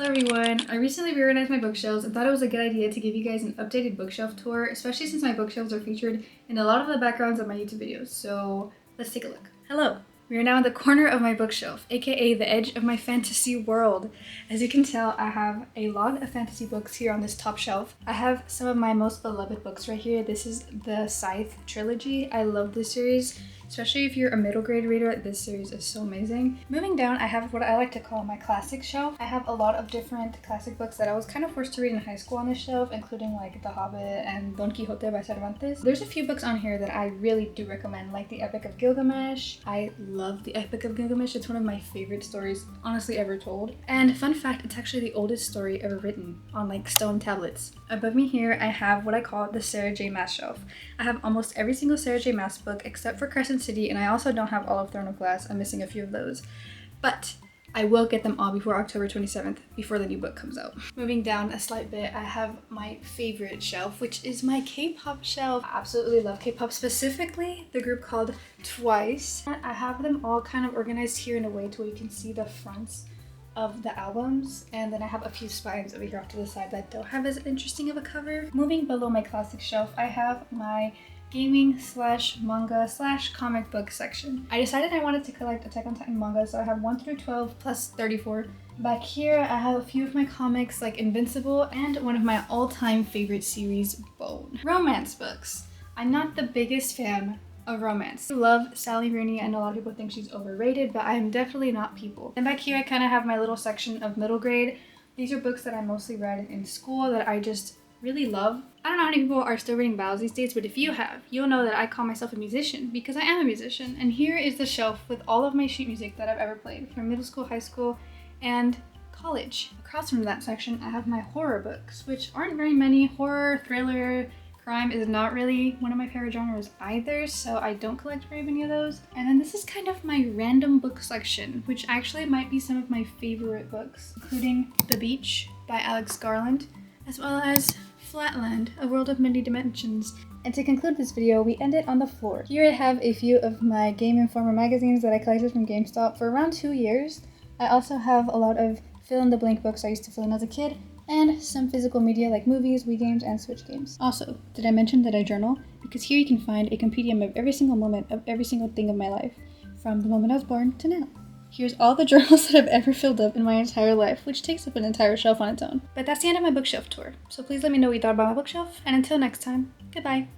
Hello everyone! I recently reorganized my bookshelves and thought it was a good idea to give you guys an updated bookshelf tour, especially since my bookshelves are featured in a lot of the backgrounds of my YouTube videos. So let's take a look. Hello! We are now in the corner of my bookshelf, aka the edge of my fantasy world. As you can tell, I have a lot of fantasy books here on this top shelf. I have some of my most beloved books right here. This is the Scythe trilogy. I love this series. Especially if you're a middle grade reader, this series is so amazing. Moving down, I have what I like to call my classic shelf. I have a lot of different classic books that I was kind of forced to read in high school on this shelf, including like The Hobbit and Don Quixote by Cervantes. There's a few books on here that I really do recommend, like The Epic of Gilgamesh. I love The Epic of Gilgamesh. It's one of my favorite stories, honestly, ever told. And fun fact, it's actually the oldest story ever written on like stone tablets. Above me here, I have what I call the Sarah J. Maas shelf. I have almost every single Sarah J. Maas book except for Crescent City, and I also don't have all of Throne of Glass. I'm missing a few of those. But I will get them all before October 27th, before the new book comes out. Moving down a slight bit, I have my favorite shelf, which is my K-pop shelf. I absolutely love K-pop, specifically the group called TWICE. I have them all kind of organized here in a way to where you can see the fronts of the albums, and then I have a few spines over here off to the side that don't have as interesting of a cover. Moving below my classic shelf, I have my gaming slash manga slash comic book section. I decided I wanted to collect Attack on Titan manga, so I have 1 through 12 plus 34. Back here, I have a few of my comics like Invincible and one of my all-time favorite series, Bone. Romance books. I'm not the biggest fan of romance. I love Sally Rooney. I know a lot of people think she's overrated, but I am definitely not people. And back here, I kind of have my little section of middle grade. These are books that I mostly read in school that I just really love. I don't know how many people are still reading battles these days, but if you have, you'll know that I call myself a musician because I am a musician. And here is the shelf with all of my sheet music that I've ever played from middle school, high school, and college. Across from that section, I have my horror books, which aren't very many. Horror, thriller, crime is not really one of my favorite genres either, so I don't collect very many of those. And then this is kind of my random book section, which actually might be some of my favorite books, including The Beach by Alex Garland, as well as Flatland, A World of Many Dimensions. And to conclude this video, we end it on the floor. Here I have a few of my Game Informer magazines that I collected from GameStop for around 2 years. I also have a lot of fill-in-the-blank books I used to fill in as a kid, and some physical media like movies, Wii games, and Switch games. Also, did I mention that I journal? Because here you can find a compendium of every single moment of every single thing of my life, from the moment I was born to now. Here's all the journals that I've ever filled up in my entire life, which takes up an entire shelf on its own. But that's the end of my bookshelf tour, so please let me know what you thought about my bookshelf, and until next time, goodbye!